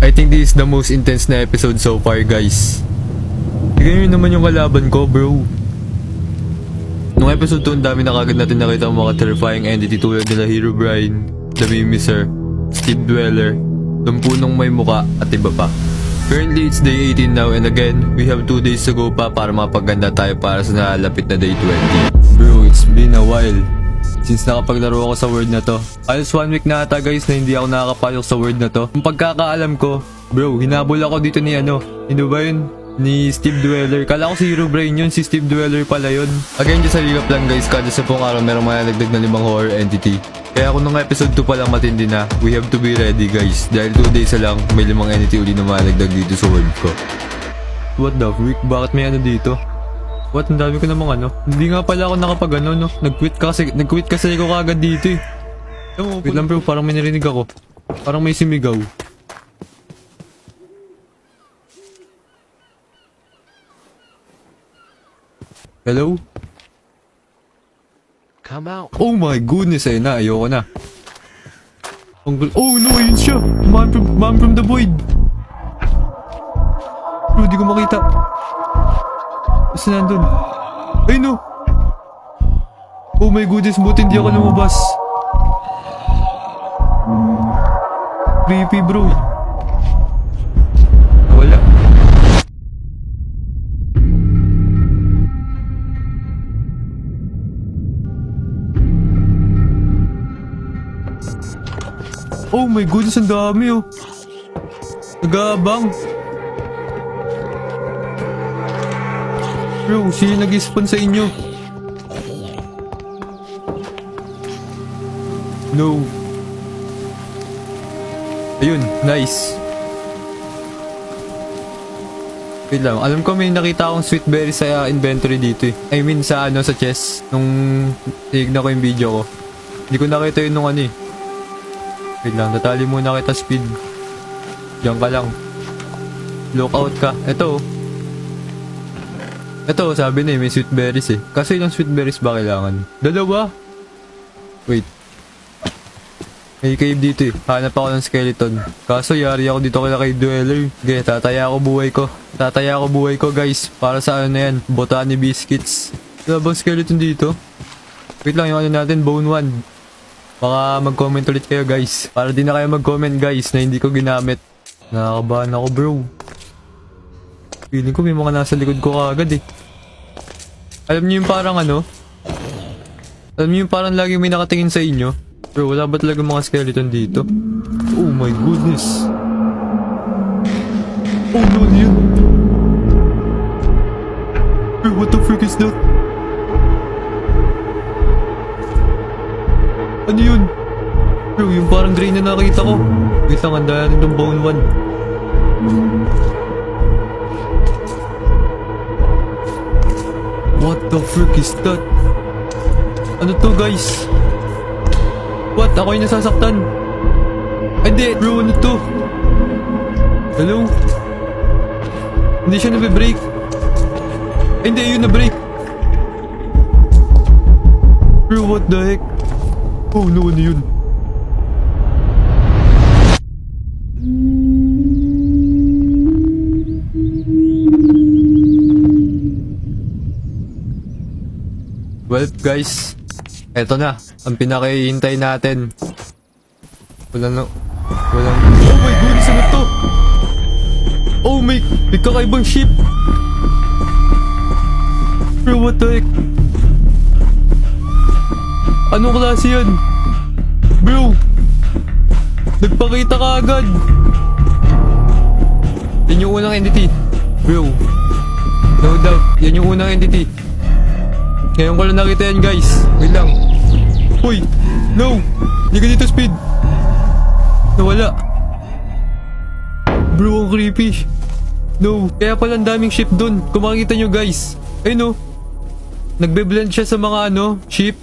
I think this is the most intense na episode so far, guys. Tignan nyo naman yung kalaban ko, bro. Nung episode 2, ang dami na kagad natin nakita ang mga terrifying entity tulad nila Herobrine, The Mimiser, Steve Dweller, yung punong may muka at iba pa. Currently, it's day 18 now and again, we have 2 days to go pa para mapaganda tayo para sa nalalapit na day 20. Bro, it's been a while since nakapaglaro ako sa world na to. Halos 1 week na ata, guys, na hindi ako nakakapasok sa world na to. Kung pagkakaalam ko, bro, hinabol ako dito ni hindi ba yun? Ni Steve Dweller. Kala ko si Herobrine yun, si Steve Dweller pala yun. Again, just a recap lang, guys, kada sa pong araw merong malalagdag na 5 horror entity. Kaya kung nung episode 2 pa lang matindi na, we have to be ready, guys. Dahil 2 days na lang, may 5 entity uli na malalagdag dito sa world ko. What the freak? Bakit may dito? What? Ang dami ko namang Hindi nga pala ako nakapag no? Nag-quit kasi ako kagad dito eh. Wait lang bro, parang may narinig ako. Parang may simigaw. Hello? Come out. Oh my goodness, ayun na, ayoko na. Oh no, ayun siya! Man from the void! Bro, di ko makita. Basta nandun. Ay no! Oh my goodness, buti hindi ako lumabas. Creepy bro. Wala. Oh my goodness, ang dami oh. Nag-aabang. Bro, sino nag-spawn sa inyo? No. Ayun, nice. Wait lang, alam ko may nakita akong sweet berry sa inventory dito eh. I mean sa sa chest. Nung tignan ko yung video ko. Hindi ko nakita yun nung eh. Wait lang, natali muna kita speed. Diyan ka lang. Lookout ka. Ito. Ito, sabi na may sweet berries eh. Kasi ilang sweet berries ba kailangan? 2. Wait. May cave dito eh. Hanap ako ng skeleton. Kaso yari ako dito kay Dweller. Okay, tataya ako buhay ko guys. Para sa na yan. Botany biscuits. Wala bang skeleton dito? Wait lang, yung natin, bone 1. Baka mag-comment ulit kayo guys. Para di na kayo mag-comment guys na hindi ko ginamit. Nakakabahan ako bro. Feeling ko may mga nasa likod ko kagad eh. Alam niyo yung parang Alam niyo yung parang lagi may nakatingin sa inyo? Bro, wala ba talaga mga skeleton dito? Oh my goodness. Oh no, yun. Bro, what the frick is that? Ano yun? Bro, yung parang drain na nakita ko. Wait lang, handa natin itong bone 1. What the frick is that? Ano to guys? What? Ako yung nasasaktan? Hindi, bro, ano to? Hello? Hindi siya nabe-break. Hindi, yun na-break. Bro, what the heck? Oh no, ano yun? Well guys, eto na ang pinakahihintay natin. Walang oh my goodness, ano to? Oh my, may kakaibang ship. Bro, what the heck? Anong klase yan? Bro! Nagpakita ka agad! Yan yung unang entity. Bro. No doubt. Yan yung unang entity. Ngayon ko lang nakita yan guys. Wait lang. Uy! No! Hindi ka dito speed. Nawala. Bro, ang creepy. No. Kaya pala ang daming ship dun. Kung makikita nyo guys. Ayun no. Nagbe-blend siya sa mga ship.